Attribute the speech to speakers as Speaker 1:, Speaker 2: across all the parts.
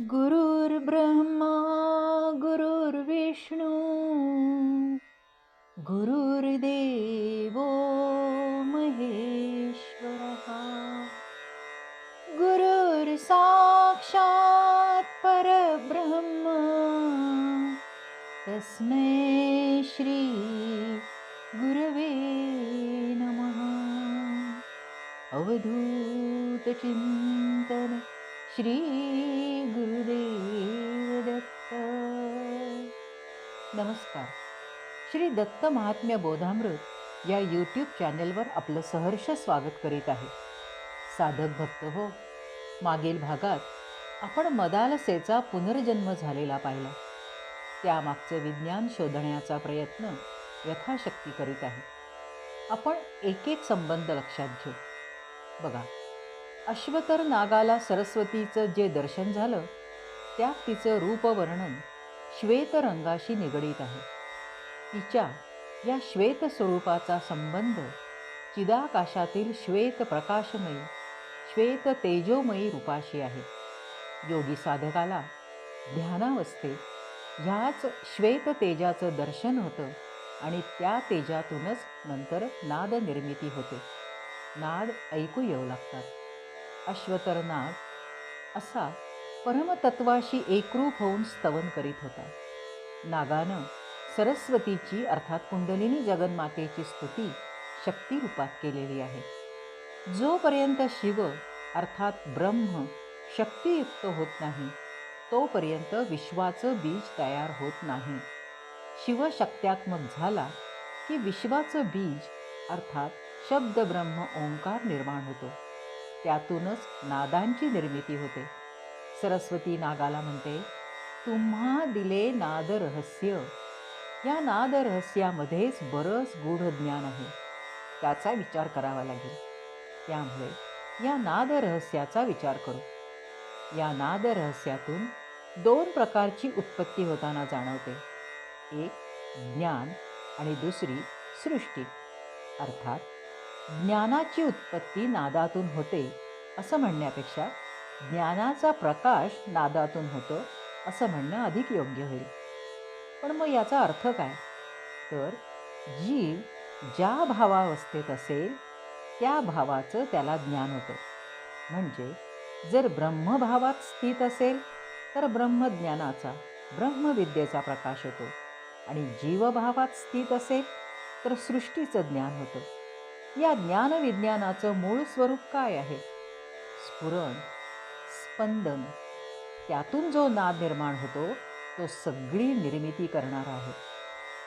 Speaker 1: गुरुर्ब्रह्मा गुरुर्विष्णू गुरुर्देवो महेश्वरः गुरुर्साक्षात् परब्रह्म तस्मै श्री गुरवे नमः। अवधूत चिंतन श्री गुरुदेव दत्त। नमस्कार. श्री दत्त महात्म्य बोधामृत या यूट्यूब चॅनलवर आपलं सहर्ष स्वागत करीत आहे. साधक भक्त हो, मागील भागात आपण मदालसेचा पुनर्जन्म झालेला पाहिला. त्यामागचं विज्ञान शोधण्याचा प्रयत्न यथाशक्ती करीत आहे. आपण एक एक संबंध लक्षात घेऊ. बघा, अश्वतर नागाला सरस्वतीचं जे दर्शन झालं त्यात तिचं रूपवर्णन श्वेत रंगाशी निगडीत आहे. तिच्या या श्वेत स्वरूपाचा संबंध चिदाकाशातील श्वेत प्रकाशमयी श्वेत तेजोमयी रूपाशी आहे. योगी साधकाला ध्यानावस्थेत ह्याच श्वेत तेजाचं दर्शन होतं आणि त्या तेजातूनच नंतर नाद निर्मिती होते. नाद ऐकू येऊ लागतात. अश्वतर नाग असा परमतत्वाशी एकरूप होऊन स्तवन करीत होता. नागानं सरस्वतीची अर्थात कुंडलिनी जगन्मातेची स्तुती शक्तिरूपात केलेली आहे. जोपर्यंत शिव अर्थात ब्रह्म शक्तियुक्त होत नाही तोपर्यंत विश्वाचं बीज तयार होत नाही. शिव शक्त्यात्मक झाला की विश्वाचं बीज अर्थात शब्द ब्रह्म ओंकार निर्माण होतो. त्यातूनच नादांची निर्मिती होते. सरस्वती नागाला म्हणते, तुम्हा दिले नाद रहस्य. या नाद रहस्यामध्येच बरंच गूढ ज्ञान आहे. त्याचा विचार करावा लागेल. त्यामुळे या नाद रहस्याचा विचार करू. या नाद रहस्यातून दोन प्रकारची उत्पत्ती होताना जाणवते. एक ज्ञान आणि दुसरी सृष्टी. अर्थात ज्ञानाची उत्पत्ती नादातून होते असं म्हणण्यापेक्षा ज्ञानाचा प्रकाश नादातून होतो असं म्हणणं अधिक योग्य होईल. पण मग याचा अर्थ काय? तर जीव ज्या भावावस्थेत असेल त्या भावाचं त्याला ज्ञान होतं. म्हणजे जर ब्रह्मभावात स्थित असेल तर ब्रह्मज्ञानाचा ब्रह्मविद्येचा प्रकाश होतो आणि जीवभावात स्थित असेल तर सृष्टीचं ज्ञान होतं. या ज्ञानविज्ञानाचं मूळ स्वरूप काय आहे? स्फुरण, स्पंदन. त्यातून जो नाद निर्माण होतो तो सगळी निर्मिती करणारा आहे.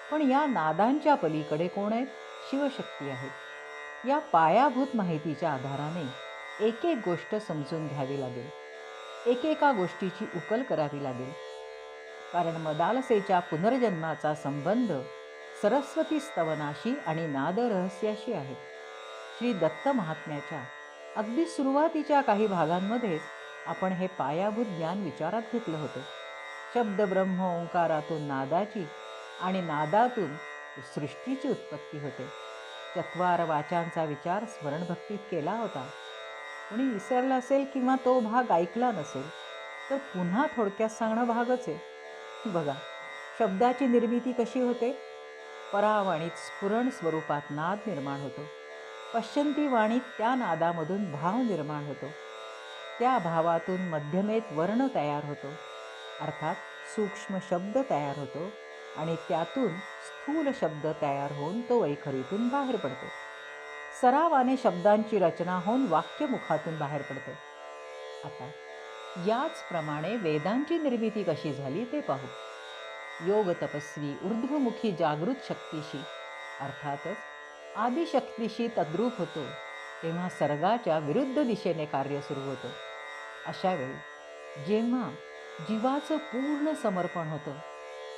Speaker 1: पण या नादांच्या पलीकडे कोण आहेत? शिवशक्ती आहेत. या पायाभूत माहितीच्या आधाराने एक एक गोष्ट समजून घ्यावी लागेल. एकेका गोष्टीची उकल करावी लागेल. कारण मदालसेच्या पुनर्जन्माचा संबंध सरस्वती स्तवनाशी आणि नाद रहस्याशी आहे. श्री दत्त महात्म्याच्या अगदी सुरुवातीच्या काही भागांमध्येच आपण हे पायाभूत ज्ञान विचारात घेतलं होतं. शब्द ब्रह्म ओंकारातून नादाची आणि नादातून सृष्टीची उत्पत्ती होते. चत्वार वाचांचा विचार स्मरणभक्तीत केला होता. कोणी विसरला असेल किंवा तो भाग ऐकला नसेल तर पुन्हा थोडक्यात सांगणं भागच आहे. बघा, शब्दाची निर्मिती कशी होते? परावाणीत स्फुरण स्वरूपात नाद निर्माण होतो. पश्चंती वाणीत त्या नादामधून भाव निर्माण होतो. त्या भावातून मध्यमेत वर्ण तयार होतो अर्थात सूक्ष्म शब्द तयार होतो आणि त्यातून स्थूल शब्द तयार होऊन तो वैखरीतून बाहेर पडतो. सरावाने शब्दांची रचना होऊन वाक्य मुखातून बाहेर पडतं. आता याचप्रमाणे वेदांची निर्मिती कशी झाली ते पाहू. योग तपस्वी ऊर्ध्वमुखी जागृत शक्तीशी अर्थातच आदिशक्तीशी तद्रूप होतो तेव्हा सर्गाच्या विरुद्ध दिशेने कार्य सुरू होतं. अशा वेळी जेव्हा जीवाचं पूर्ण समर्पण होतं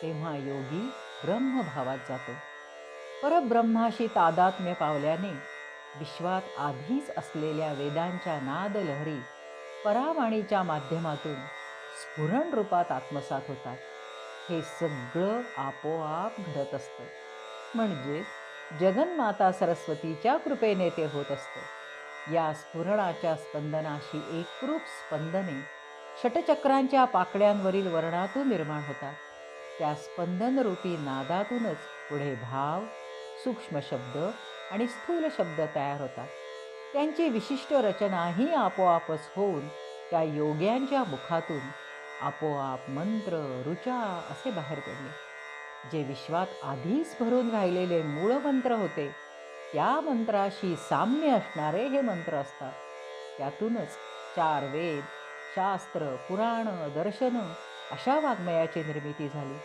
Speaker 1: तेव्हा योगी ब्रह्मभावात जातो. परब्रह्माशी तादात्म्य पावल्याने विश्वात आधीच असलेल्या वेदांच्या नादलहरी परावाणीच्या माध्यमातून स्फुरण रूपात आत्मसात होतात. हे सगळं आपोआप घडत असतं. म्हणजेच जगन्माता सरस्वतीच्या कृपेने ते होत असतं. या स्फुरणाच्या स्पंदनाशी एकरूप स्पंदने षटचक्रांच्या पाकड्यांवरील वर्णातून निर्माण होतात. त्या स्पंदनरूपी नादातूनच पुढे भाव, सूक्ष्म शब्द आणि स्थूल शब्द तयार होतात. त्यांची विशिष्ट रचनाही आपोआपच होऊन त्या योग्यांच्या मुखातून आपोआप मंत्र, ऋचा असे बाहेर पडले. जे विश्वात आधीच भरून राहिलेले मूळ मंत्र होते, त्या मंत्राशी साम्य असणारे हे मंत्र असतात. त्यातूनच 4 वेद, शास्त्र, पुराण, दर्शन अशा वाङ्मयाची निर्मिती झाली.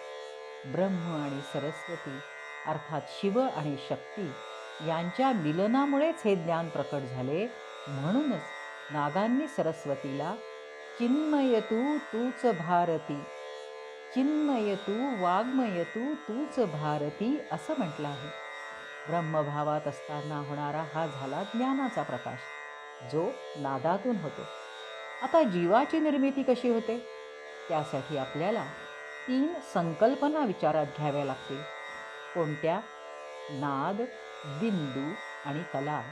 Speaker 1: ब्रह्म आणि सरस्वती अर्थात शिव आणि शक्ती यांच्या मिलनामुळेच हे ज्ञान प्रकट झाले. म्हणूनच नागांनी सरस्वतीला चिन्मयतू तूच भारती, चिन्मयतू वाङ्मयतू तूच भारती असं म्हटलं आहे. ब्रह्मभावात असताना होणारा हा झाला ज्ञानाचा प्रकाश, जो नादातून होतो. आता जीवाची निर्मिती कशी होते? त्यासाठी आपल्याला 3 संकल्पना विचारात घ्याव्या लागतील. कोणत्या? नाद, बिंदू आणि कला.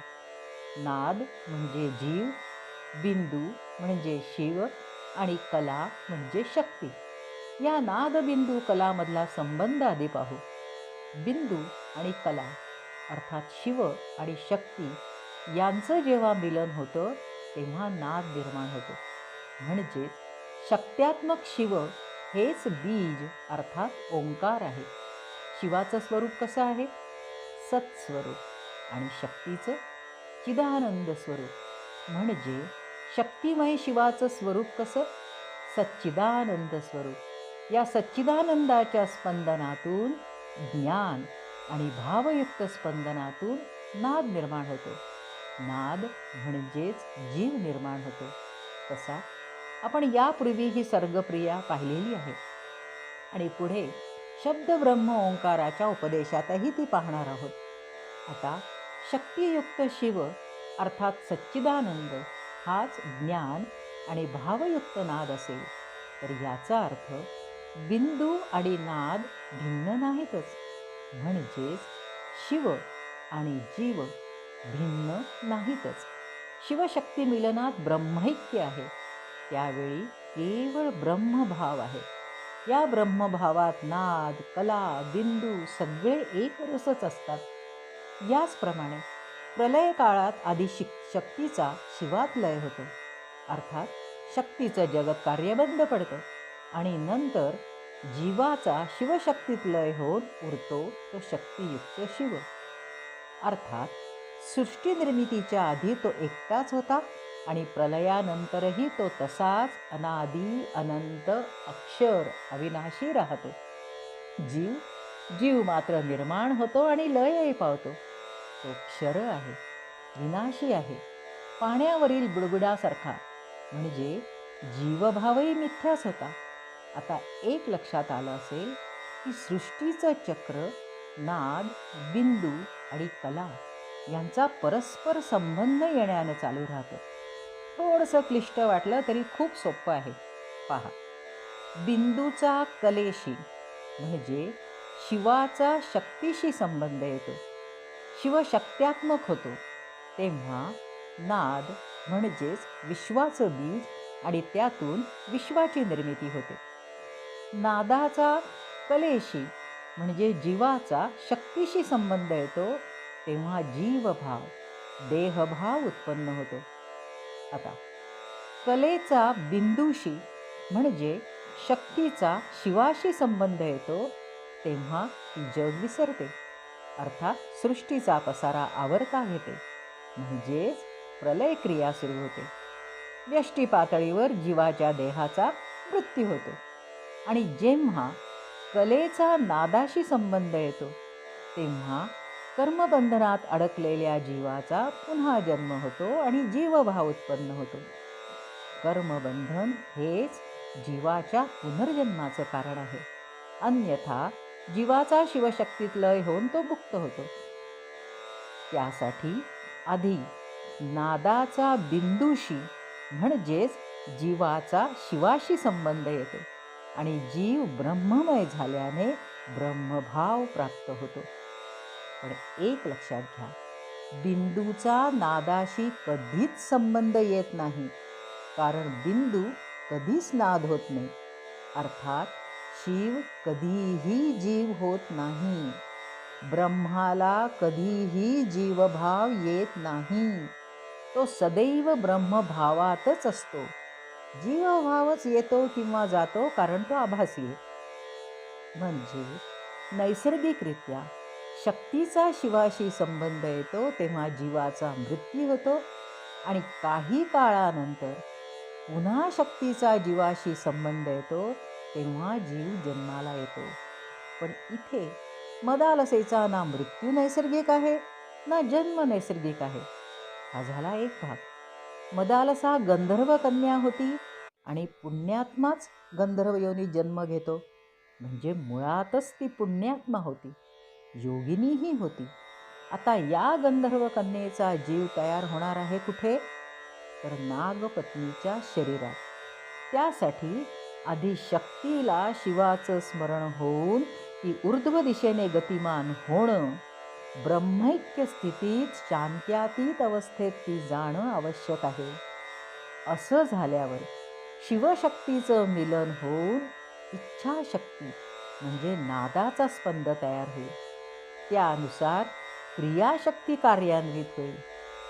Speaker 1: नाद म्हणजे जीव, बिंदू म्हणजे शिव आणि कला म्हणजे शक्ती. या नाद, बिंदू, कलामधला संबंध आधी पाहू. बिंदू आणि कला अर्थात शिव आणि शक्ती यांचं जेव्हा मिलन होतं तेव्हा नाद निर्माण होतो. म्हणजेच शक्त्यात्मक शिव हेच बीज अर्थात ओंकार आहे. शिवाचं स्वरूप कसं आहे? सत्स्वरूप आणि शक्तीचं चिदानंद स्वरूप. म्हणजे शक्तिमय शिवाचं स्वरूप कसं? सच्चिदानंद स्वरूप. या सच्चिदानंदाच्या स्पंदनातून ज्ञान आणि भावयुक्त स्पंदनातून नाद निर्माण होतो. नाद म्हणजेच जीव निर्माण होतो. तसा आपण यापूर्वी ही सर्गप्रिया पाहिलेली आहे आणि पुढे शब्द ब्रह्म ओंकाराच्या उपदेशातही ती पाहणार आहोत. आता शक्तियुक्त शिव अर्थात सच्चिदानंद हाच ज्ञान आणि भावयुक्त नाद असेल तर याचा अर्थ बिंदू आणि नाद भिन्न नाहीतच. म्हणजेच शिव आणि जीव भिन्न नाहीतच. शिवशक्ती मिलनात ब्रह्मैक्य आहे. त्यावेळी केवळ ब्रह्मभाव आहे. या ब्रह्मभावात नाद, कला, बिंदू सगळे एकरसच असतात. याचप्रमाणे प्रलय काळात आधी शक्तीचा शिवात लय होतो. अर्थात शक्तीचं जगत कार्य बंद पडतं आणि नंतर जीवाचा शिवशक्तीत लय होऊन उरतो तो शक्तियुक्त शिव. अर्थात सृष्टी निर्मितीच्या आधी तो एकटाच होता आणि प्रलयानंतरही तो तसाच अनादी अनंत अक्षर अविनाशी राहतो. जीव मात्र निर्माण होतो आणि लयही पावतो. तो क्षर आहे, विनाशी आहे, पाण्यावरील बुडबुडासारखा. म्हणजे जीवभावही मिथ्याच होता. आता एक लक्षात आलं असेल की सृष्टीचं चक्र नाद, बिंदू आणि कला यांचा परस्पर संबंध येण्यानं चालू राहतं. थोडंसं क्लिष्ट वाटलं तरी खूप सोपं आहे. पहा, बिंदूचा कलेशी म्हणजे शिवाचा शक्तीशी संबंध येतो. शिव शक्त्यात्मक होतो तेव्हा नाद म्हणजेच विश्वाचं बीज आणि त्यातून विश्वाची निर्मिती होते. नादाचा कलेशी म्हणजे जीवाचा शक्तीशी संबंध येतो तेव्हा जीवभाव, देहभाव उत्पन्न होतो. आता कलेचा बिंदूशी म्हणजे शक्तीचा शिवाशी संबंध येतो तेव्हा ती जग विसरते. अर्थात सृष्टीचा पसारा आवरता घेते. म्हणजेच प्रलय क्रिया सुरू होते. व्यष्टी पातळीवर जीवाच्या देहाचा मृत्यू होतो आणि जेव्हा कलेचा नादाशी संबंध येतो तेव्हा कर्मबंधनात अडकलेल्या जीवाचा पुन्हा जन्म होतो आणि जीवभाव उत्पन्न होतो. कर्मबंधन हेच जीवाच्या पुनर्जन्माचं कारण आहे. अन्यथा जीवाचा शिवशक्तीत लय होऊन तो मुक्त होतो. त्यासाठी आधी नादाचा बिंदूशी म्हणजेच जीवाचा शिवाशी संबंध येतो आणि जीव ब्रह्ममय झाल्याने ब्रह्मभाव प्राप्त होतो. पण एक लक्षात घ्या, बिंदूचा नादाशी कधीच संबंध येत नाही. कारण बिंदू कधीच नाद होत नाही. अर्थात शिव कधीही जीव होत नाही. ब्रह्माला कधीही जीवभाव येत नाही. तो सदैव ब्रह्मभावातच असतो. जीवभावच येतो किंवा जातो कारण तो आभासी आहे. म्हणजे नैसर्गिकरित्या शक्तीचा शिवाशी संबंध येतो तेव्हा जीवाचा मृत्यू होतो आणि काही काळानंतर पुन्हा शक्तीचा जीवाशी संबंध येतो तेव्हा जीव जन्माला येतो. पण इथे मदालसेचा ना मृत्यू नैसर्गिक आहे ना जन्म नैसर्गिक आहे. हा झाला एक भाग. मदालसा गंधर्व कन्या होती आणि पुण्यात्माच गंधर्व योनी जन्म घेतो. म्हणजे मुळातच ती पुण्यात्मा होती, योगिनीही होती. आता या गंधर्व कन्येचा जीव तयार होणार आहे कुठे? तर नागपत्नीच्या शरीरात. त्यासाठी आधी शक्तीला शिवाचं स्मरण होऊन ती ऊर्ध्व दिशेने गतिमान होणं, ब्रह्मैक्य स्थितीत शांत्यातीत अवस्थेत ती जाणं आवश्यक आहे. असं झाल्यावर शिवशक्तीचं मिलन होऊन इच्छाशक्ती म्हणजे नादाचा स्पंद तयार होईल. त्यानुसार क्रियाशक्ती कार्यान्वित होईल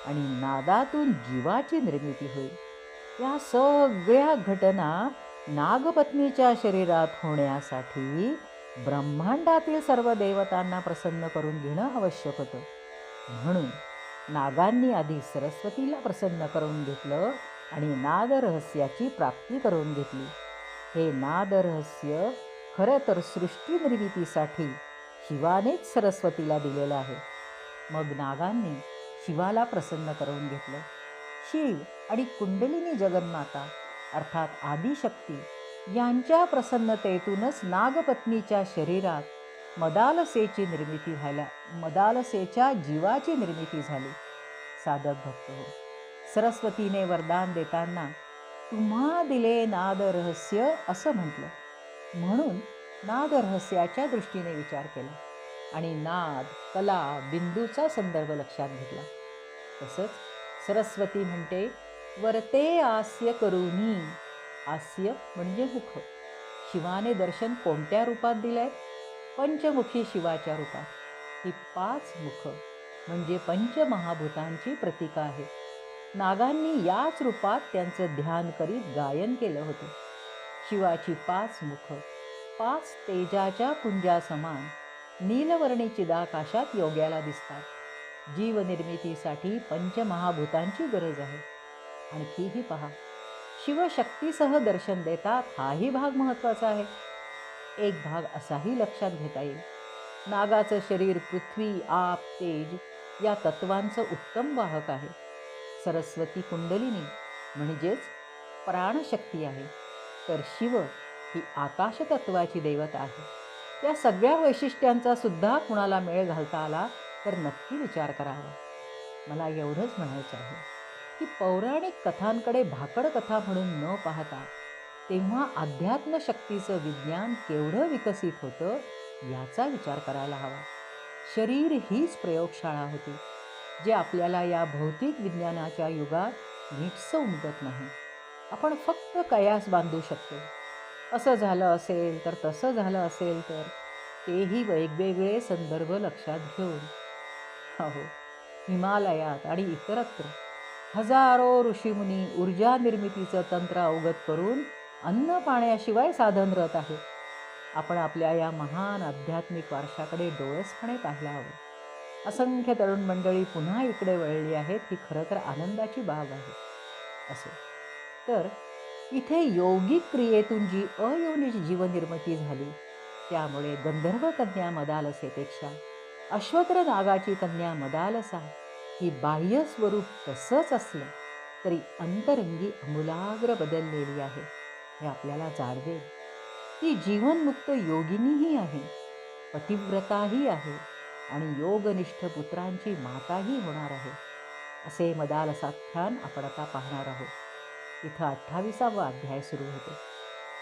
Speaker 1: आणि नादातून जीवाची निर्मिती होईल. या सगळ्या घटना नागपत्नीच्या शरीरात होण्यासाठी ब्रह्मांडातील सर्व देवतांना प्रसन्न करून घेणं आवश्यक होतं. म्हणून नागांनी आधी सरस्वतीला प्रसन्न करून घेतलं आणि नादरहस्याची प्राप्ती करून घेतली. हे नादरहस्य खरं तर सृष्टी निर्मितीसाठी शिवानेच सरस्वतीला दिलेलं आहे. मग नागांनी शिवाला प्रसन्न करून घेतलं. शिव आणि कुंडलिनी जगन्माता अर्थात आदिशक्ती यांच्या प्रसन्नतेतूनच नागपत्नीच्या शरीरात मदालसेच्या जीवाची निर्मिती झाली. साधक भक्त हो, सरस्वतीने वरदान देताना तुम्हा दिले नादरहस्य असं म्हटलं. म्हणून नादरहस्याच्या दृष्टीने विचार केला आणि नाद, कला, बिंदूचा संदर्भ लक्षात घेतला. तसंच सरस्वती म्हणते वरते आस्य करुनी. आस्य म्हणजे मुख. शिवाने दर्शन कोणत्या रूपात दिलंय? पंचमुखी शिवाच्या रूपात. ही 5 मुख म्हणजे पंचमहाभूतांची प्रतीकं आहेत. नागांनी याच रूपात त्यांचं ध्यान करीत गायन केलं होतं. शिवाची 5 मुख 5 तेजाच्या पुंजासमान नीलवर्णी चिदाकाशात योग्याला दिसतात. जीवनिर्मितीसाठी पंचमहाभूतांची गरज आहे. आणखीही पहा, शिवशक्तीसह दर्शन देतात हाही भाग महत्त्वाचा आहे. एक भाग असाही लक्षात घेता येईल. नागाचं शरीर पृथ्वी, आप, तेज या तत्वांचं उत्तम वाहक आहे. सरस्वती कुंडलिनी म्हणजेच प्राणशक्ती आहे. तर शिव ही आकाशतत्वाची देवता आहे. या सगळ्या वैशिष्ट्यांचा सुद्धा कुणाला मेळ घालता आला तर नक्की विचार करावा. मला एवढंच म्हणायचं आहे की पौराणिक कथांकडे भाकड कथा म्हणून न पाहता तेव्हा अध्यात्मशक्तीचं विज्ञान केवढं विकसित होतं याचा विचार करायला हवा. शरीर हीच प्रयोगशाळा होती, जे आपल्याला या भौतिक विज्ञानाच्या युगात नीटसं उमगत नाही. आपण फक्त कयास बांधू शकतो. असं झालं असेल तर, तसं झालं असेल तर, तेही वेगवेगळे संदर्भ लक्षात घेऊन. हो, हिमालयात आणि इतरत्र हजारो ऋषीमुनी ऊर्जा निर्मितीचं तंत्र अवगत करून अन्न पाण्याशिवाय साधनरत आहेत. आपण आपल्या या महान आध्यात्मिक वारशाकडे डोळसपणे पाहायला हवं. असंख्य तरुण मंडळी पुन्हा इकडे वळली आहेत, ही खरं तर आनंदाची बाब आहे. असे तर इथे यौगिक क्रियेतून जी अयोनिज जीवनिर्मिती झाली, त्यामुळे गंधर्व कन्या मदालसेपेक्षा अश्वत्र नागाची कन्या मदालसा ही बाह्य स्वरूप तसंच असलं तरी अंतरंगी आमूलाग्र बदललेली आहे हे आपल्याला जाणवेल. ती जीवनमुक्त योगिनीही आहे, पतिव्रताही आहे आणि योगनिष्ठ पुत्रांची माताही होणार आहे. असे मदालसाख्यान आपण आता पाहणार आहोत. इथं 28वा अध्याय सुरू होतो.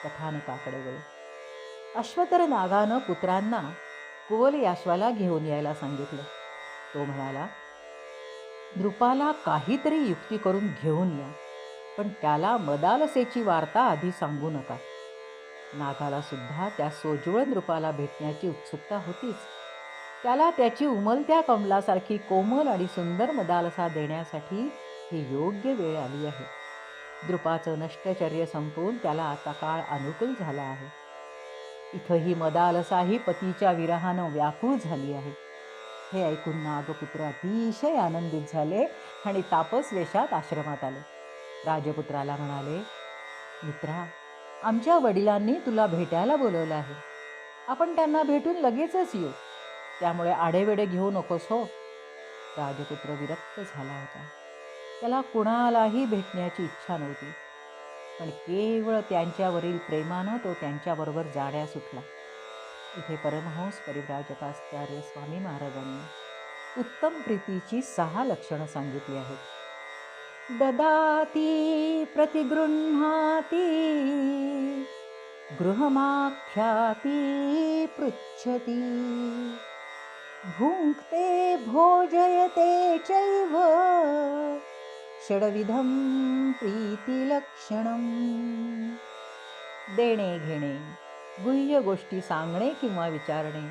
Speaker 1: कथानकाकडे वळू. अश्वतर नागानं पुत्रांना कुवलयाश्वाला घेऊन यायला सांगितलं. तो म्हणाला, नृपाला काहीतरी युक्ती करून घेऊन या. पण त्याला मदालसेची वार्ता आधी सांगू नका. नागाला सुद्धा त्या सोज्वळ नृपाला भेटण्याची उत्सुकता होतीच. त्याला त्याची उमलत्या कमलासारखी कोमल आणि सुंदर मदालसा देण्यासाठी ही योग्य वेळ आली आहे. नृपाचं नष्टचर्य संपवून त्याला आता काळ अनुकूल झाला आहे. इथं ही मदालसाही पतीच्या विरहानं व्याकुळ झाली आहे. हे ऐकून नागपुत्र अतिशय आनंदित झाले आणि तापस वेशात आश्रमात आले. राजपुत्राला म्हणाले, मित्रा, आमच्या वडिलांनी तुला भेटायला बोलवलं आहे. आपण त्यांना भेटून लगेचच येऊ. त्यामुळे आढेवेढे घेऊ नकोस हो. राजपुत्र विरक्त झाला होता. त्याला कुणालाही भेटण्याची इच्छा नव्हती. पण केवळ त्यांच्यावरील प्रेमानं तो त्यांच्याबरोबर जाण्यास उठला. इथे परमहंस परिव्राजकाचार्य स्वामी महाराजांनी उत्तम प्रीतीची 6 लक्षणं सांगितली आहेत. ददाती प्रतिगृह्णाती गृहमाख्याती पृच्छती भुङ्क्ते भोजयते चैव षड्विधं प्रीतिलक्षणम्. देणे घेणे, गुह्य गोष्टी सांगणे किंवा विचारणे,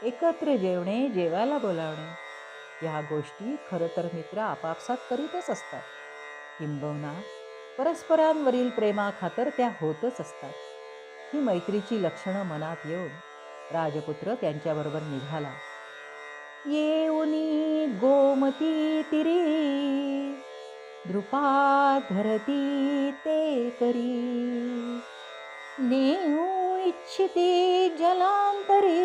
Speaker 1: एकत्र जेवणे, जेवायला बोलावणे, ह्या गोष्टी खरं तर मित्र आपापसात करीतच असतात. किंबहुना परस्परांवरील प्रेमाखातर त्या होतच असतात. ही मैत्रीची लक्षणं मनात येऊन राजपुत्र त्यांच्याबरोबर निघाला. येऊनी गोमती तिरी नृपा धरती ते करी नेऊ इच्छिती जलांतरी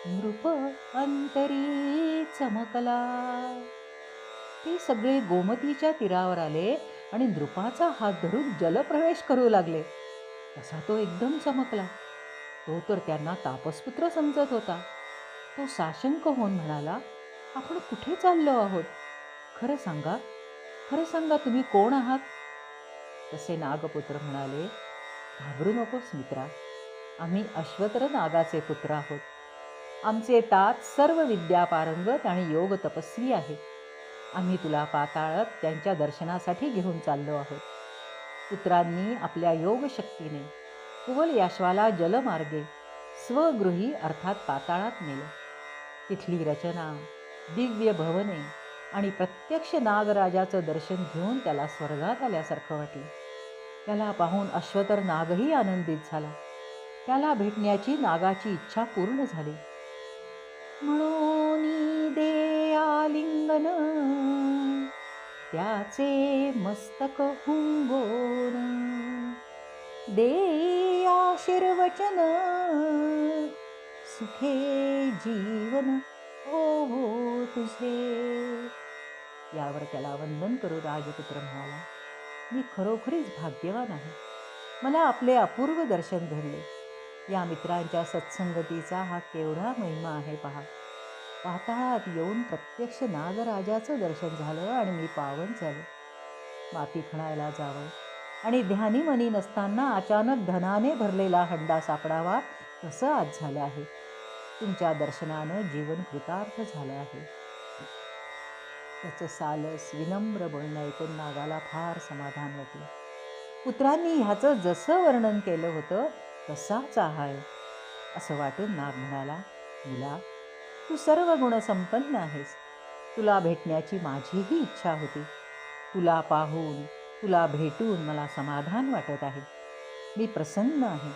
Speaker 1: नृप अंतरी चमकला. ते सगळे गोमतीच्या तीरावर आले आणि नृपाचा हात धरून जलप्रवेश करू लागले. तसा तो एकदम चमकला. तो तर त्यांना तापसपुत्र समजत होता. तो साशंक होऊन म्हणाला, आपण कुठे चाललो आहोत? खरं सांगा, खरं सांगा, तुम्ही कोण आहात? तसे नागपुत्र म्हणाले, घाबरू नकोस मित्रा, आम्ही अश्वतर नागाचे पुत्र आहोत. आमचे तात सर्व विद्या पारंगत आणि योग तपस्वी आहेत. आम्ही तुला पाताळात त्यांच्या दर्शनासाठी घेऊन चाललो आहोत. पुत्रांनी आपल्या योगशक्तीने कुवल याश्वाला जलमार्गे स्वगृही अर्थात पाताळात नेलं. तिथली रचना, दिव्य भवने आणि प्रत्यक्ष नागराजाचं दर्शन घेऊन त्याला स्वर्गात आल्यासारखं वाटलं. त्याला पाहून अश्वतर नागही आनंदित झाला. त्याला भेटण्याची नागाची इच्छा पूर्ण झाली. म्हणून दे आलिंगन त्याचे मस्तक हुंबोन दे आशीर्वचन सुखे जीवन हो तुझे. यावर त्याला वंदन करू राजपुत्र म्हणाला, मी खरोखरीच भाग्यवान आहे. मला आपले अपूर्व दर्शन घडले. या मित्रांच्या सत्संगतीचा हा केवढा महिमा आहे पहा. पाताळात येऊन प्रत्यक्ष नागराजाचं दर्शन झालं आणि मी पावन झालो. माती खणायला जावं आणि ध्यानीमनी नसताना अचानक धनाने भरलेला हंडा सापडावा, तसं आज झालं आहे. तुमच्या दर्शनानं जीवन कृतार्थ झालं आहे. त्याचं सालस विनम्र बोलणं ऐकून नागाला फार समाधान वाटलं. पुत्रांनी ह्याचं जसं वर्णन केलं होतं तसाच आहे असं वाटून नाग म्हणाला, मुला, तू सर्व गुणसंपन्न आहेस. तुला भेटण्याची माझीही इच्छा होती. तुला पाहून, तुला भेटून मला समाधान वाटत आहे. मी प्रसन्न आहे.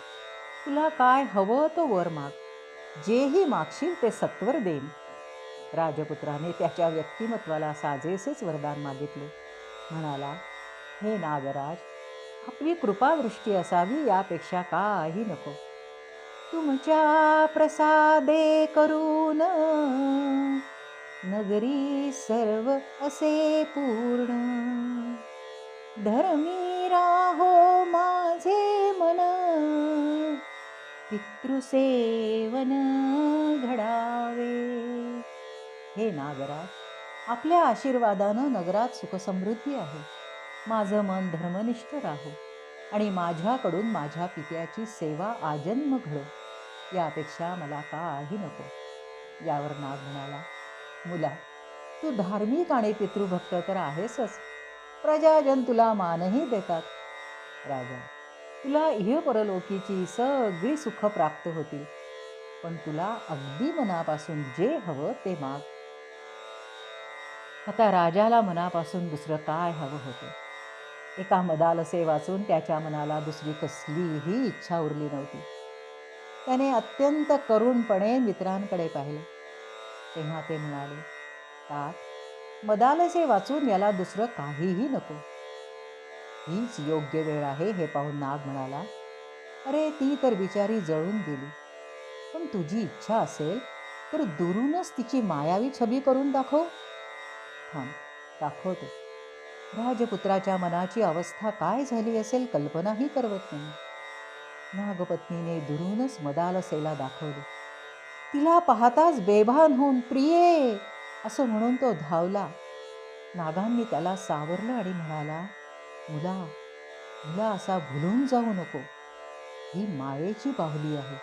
Speaker 1: तुला काय हवं तो वर माग. जेही मागशील ते सत्वर देईन. राजपुत्राने त्याच्या व्यक्तिमत्वाला साजेसेच वरदान मागितले. म्हणाला, हे नागराज, आपली कृपादृष्टी असावी, यापेक्षा काही नको. तुमच्या प्रसादे करून नगरी सर्व असे पूर्ण धर्मी राहो माझे मन पितृसेवन घडावे. हे नागराज, आपल्या आशीर्वादानं नगरात सुखसमृद्धी आहे. माझं मन धर्मनिष्ठ राहो आणि माझ्याकडून माझ्या पित्याची सेवा आजन्म घडो. यापेक्षा मला काही नको. यावर नाग म्हणाला, मुला, तू धार्मिक आणि पितृभक्त तर आहेसच, प्रजाजन तुला मानही देतात. राजा, तुला इह परलोकीची सगळी सुख प्राप्त होतील, पण तुला अगदी मनापासून जे हवं ते माग. आता राजाला मनापासून दुसरं काय हवं होतं? एका मदालसे वाचून त्याच्या मनाला दुसरी कसलीही इच्छा उरली नव्हती. त्याने अत्यंत करुणपणे मित्रांकडे पाहिले. तेव्हा ते म्हणाले, तात, मदालसे वाचून याला दुसरं काहीही नको. हीच योग्य वेळ आहे हे पाहून नाग म्हणाला, अरे ती तर बिचारी जळून गेली, पण तुझी इच्छा असेल तर दुरूनच तिची मायावी छबी करून दाखव. थांब, दाखवतो. राजपुत्राच्या मनाची अवस्था काय झाली असेल कल्पनाही करवत नाही. नागपत्नीने दुरूनच मदालसेला दाखवले. तिला पाहताच बेभान होऊन प्रिये असं म्हणून तो धावला. नागांनी त्याला सावरलं आणि म्हणाला, मुला, मुला असा भुलून जाऊ नको. ही मायेची बाहुली आहे.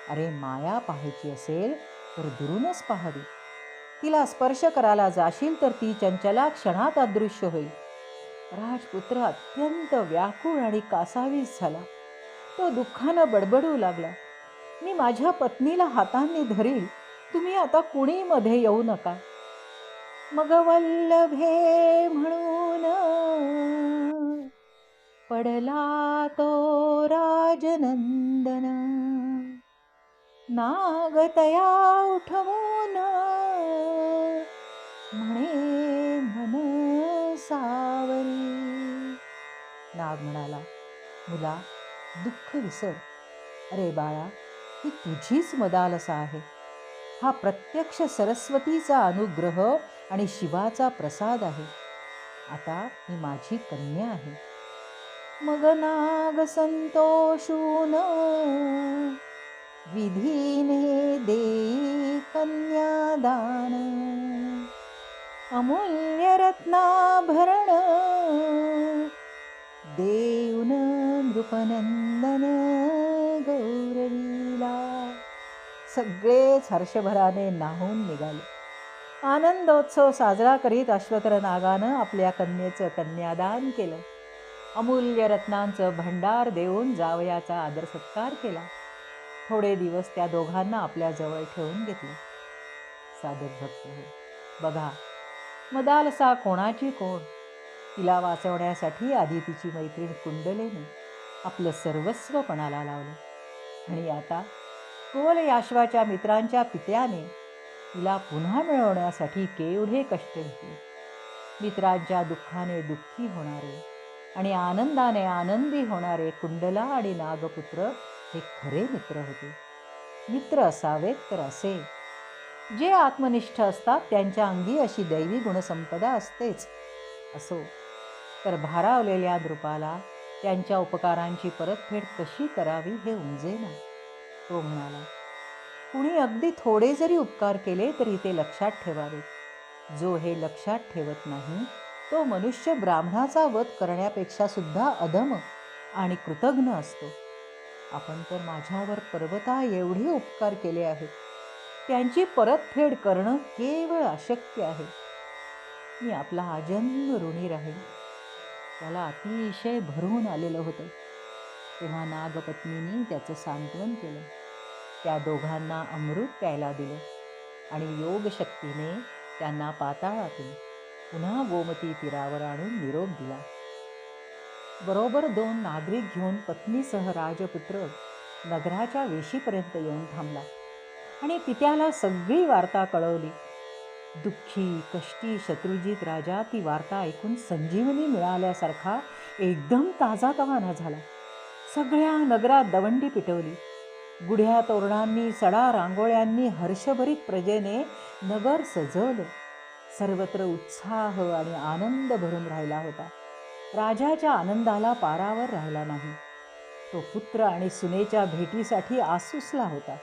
Speaker 1: अरे माया पाहायची असेल तर दुरूनच पाहावी. तिला स्पर्श करायला जाशील तर ती चंचला क्षणात अदृश्य होईल. राजपुत्र अत्यंत व्याकुळ आणि कासावीस झाला. तो दुःखानं बडबडू लागला, मी माझ्या पत्नीला हातांनी धरील, तुम्ही आता कुणी मध्ये येऊ नका. मग वल्लभे म्हणून पडला तो राजनंदन. नागतया उठवून म्हणे मन सावरी. नाग म्हणाला, मुला, दुःख विसर. अरे बाळा, ही तुझीच मदालसा आहे. हा प्रत्यक्ष सरस्वतीचा अनुग्रह आणि शिवाचा प्रसाद आहे. आता ही माझी कन्या आहे. मग नाग संतोषून विधीने देई कन्यादान. अमूल्य रत्नाभरण देऊन नृपनंदन गौरवीला. सगळेच हर्षभराने न्हाऊन निघाले. आनंदोत्सव साजरा करीत अश्वतर नागानं आपल्या कन्येचं कन्यादान केलं. अमूल्य रत्नांचं भंडार देऊन जावयाचा आदर सत्कार केला. थोडे दिवस त्या दोघांना आपल्या जवळ ठेवून घेतले. साधक भक्त हो, बघा, मदालसा कोणाची कोण. तिला वाचवण्यासाठी आधी तिची मैत्रीण कुंडलेने आपलं सर्वस्व पणाला लावलं, आणि आता कोल याश्वाच्या मित्रांच्या पित्याने तिला पुन्हा मिळवण्यासाठी केवढे कष्ट घेतले. मित्रांच्या दुःखाने दुःखी होणारे आणि आनंदाने आनंदी होणारे कुंडला आणि नागपुत्र हे खरे मित्र होते. मित्र असावेत तर असे, जे आत्मनिष्ठ असतात त्यांच्या अंगी अशी दैवी गुणसंपदा असतेच. असो तर भारावलेल्या नृपाला त्यांच्या उपकारांची परतफेड कशी करावी हे उमजेना. तो म्हणाला, कुणी अगदी थोडे जरी उपकार केले तरी ते लक्षात ठेवावे. जो हे लक्षात ठेवत नाही तो मनुष्य ब्राह्मणाचा वध करण्यापेक्षा सुद्धा अधम आणि कृतघ्न असतो. आपण तर माझ्यावर पर्वता एवढे उपकार केले आहेत, त्यांची परतफेड करणं केवळ अशक्य आहे. मी आपला आजन्म ऋणी राहील. त्याला अतिशय भरून आलेलं होतं. तेव्हा नागपत्नीने त्याचं सांत्वन केलं. त्या दोघांना अमृत प्यायला दिलं आणि योगशक्तीने त्यांना पाताळातून पुन्हा गोमती तीरावर आणून निरोप दिला. बरोबर 2 नागरिक घेऊन पत्नीसह राजपुत्र नगराच्या वेशीपर्यंत येऊन थांबला आणि पित्याला सगळी वार्ता कळवली. दुःखी कष्टी शत्रुजित राजा ती वार्ता ऐकून संजीवनी मिळाल्यासारखा एकदम ताजातवाना झाला. सगळ्या नगरात दवंडी पिटवली. गुढ्या तोरणांनी सडा रांगोळ्यांनी हर्षभरीत प्रजेने नगर सजवलं. सर्वत्र उत्साह आणि आनंद भरून राहिला होता. राजाच्या आनंदाला पारावर राहिला नाही. तो पुत्र आणि सुनेच्या भेटीसाठी आसुसला होता.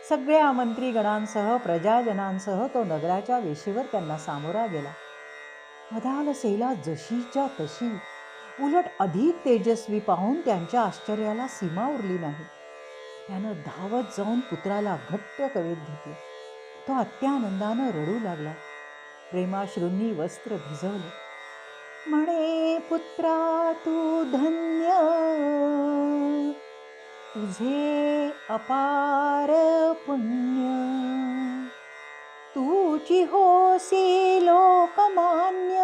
Speaker 1: सगळ्या मंत्रीगणांसह प्रजाजनांसह तो नगराच्या वेशीवर त्यांना सामोरा गेला. मदालसेला जशीच्या तशी, उलट अधिक तेजस्वी पाहून त्यांच्या आश्चर्याला सीमा उरली नाही. त्यानं धावत जाऊन पुत्राला घट्ट कवेत घेतलं. तो अत्यानंदानं रडू लागला. प्रेमाश्रूंनी वस्त्र भिजवलं. म्हणे पुत्रा तू धन्य, तुझे अपार पुण्य, तूची होसी लोकमान्य,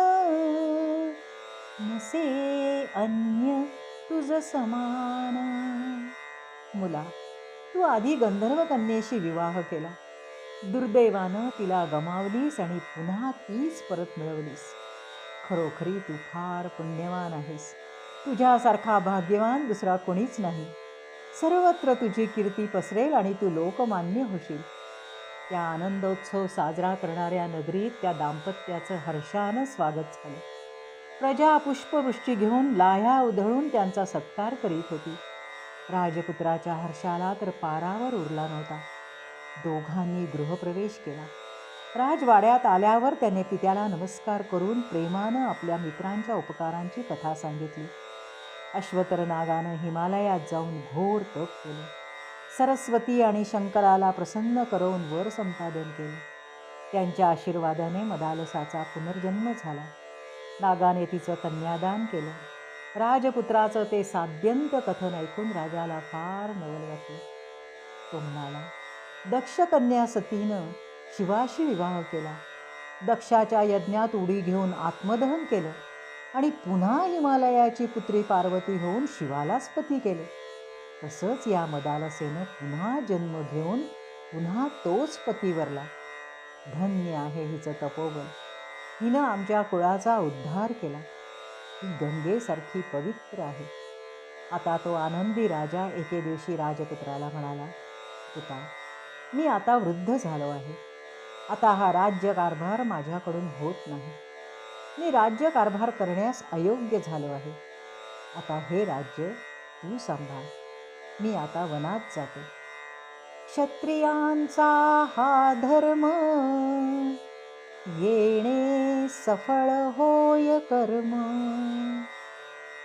Speaker 1: नसे अन्य तुझ समान. मुला, तू आधी गंधर्व कन्येशी विवाह केला. दुर्दैवानं तिला गमावलीस आणि पुन्हा तीच परत मिळवलीस. खरोखरी तू फार पुण्यवान आहेस. तुझ्यासारखा भाग्यवान दुसरा कोणीच नाही. सर्वत्र तुझी कीर्ती पसरेल आणि तू लोकमान्य होशील. त्या आनंदोत्सव साजरा करणाऱ्या नगरीत त्या दाम्पत्याचं हर्षानं स्वागत झालं. प्रजा पुष्पवृष्टी घेऊन लाह्या उधळून त्यांचा सत्कार करीत होती. राजपुत्राच्या हर्षाला तर पारावर उरला नव्हता. दोघांनी गृहप्रवेश केला. राजवाड्यात आल्यावर त्याने पित्याला नमस्कार करून प्रेमानं आपल्या मित्रांच्या उपकारांची कथा सांगितली. अश्वतर नागानं हिमालयात जाऊन घोर तप केलं. सरस्वती आणि शंकराला प्रसन्न करून वर संपादन केलं. त्यांच्या आशीर्वादाने मदालसाचा पुनर्जन्म झाला. नागाने तिचं कन्यादान केलं. राजपुत्राचं ते साध्यंत कथन ऐकून राजाला फार नवल वाटलं. तो म्हणाला, दक्ष कन्या सतीनं शिवाशी विवाह केला. दक्षाच्या यज्ञात उडी घेऊन आत्मदहन केलं आणि पुन्हा हिमालयाची पुत्री पार्वती होऊन शिवालाच पती केले. तसंच या मदालसेनं पुन्हा जन्म घेऊन पुन्हा तोच पतीवरला. धन्य आहे हिचं तपोबल. हिनं आमच्या कुळाचा उद्धार केला. ही गंगेसारखी पवित्र आहे. आता तो आनंदी राजा एके दिवशी राजपुत्राला म्हणाला, पुता, मी आता वृद्ध झालो आहे. आता हा राज्यकारभार माझ्याकडून होत नाही. मी राज्यकारभार करण्यास अयोग्य झालो आहे. आता हे राज्य तू सांभाळ. मी आता वनात जातो. क्षत्रियांचा हा धर्म, येणे सफळ होय कर्म.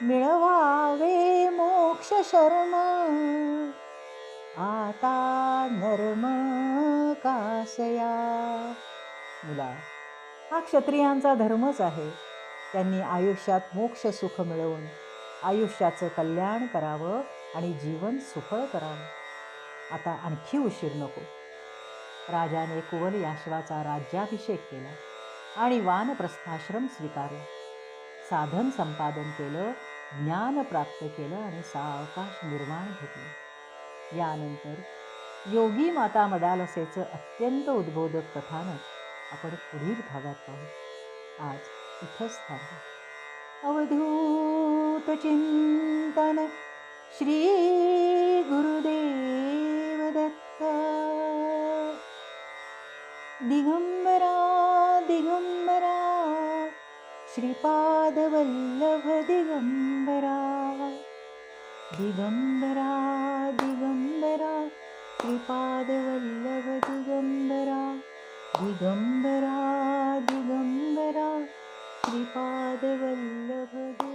Speaker 1: मिळवावे मोक्ष शर्म, आता नर्म कासया. मुला, हा क्षत्रियांचा धर्मच आहे. त्यांनी आयुष्यात मोक्ष सुख मिळवून आयुष्याचं कल्याण करावं आणि जीवन सुफळ करावं. आता आणखी उशीर नको. राजाने कुवल याश्वाचा राज्याभिषेक केला आणि वानप्रस्थाश्रम स्वीकारला. साधन संपादन केलं, ज्ञान प्राप्त केलं आणि सावकाश निर्वाण घेतलं. यानंतर योगी माता मदालसेचं अत्यंत उद्बोधक कथानक आपण पुढील भागात पाहू. आज इथंच थांबू. अवधूत चिंतन श्री गुरुदेव दत्त. दिगंबरा दिगंबरा श्रीपाद वल्लभ दिगंबरा. दिगंबरा दिगंबरा श्रीपाद वल्लभ दिगंबरा. दिगंबरा दिगंबरा श्रीपाद वल्लभ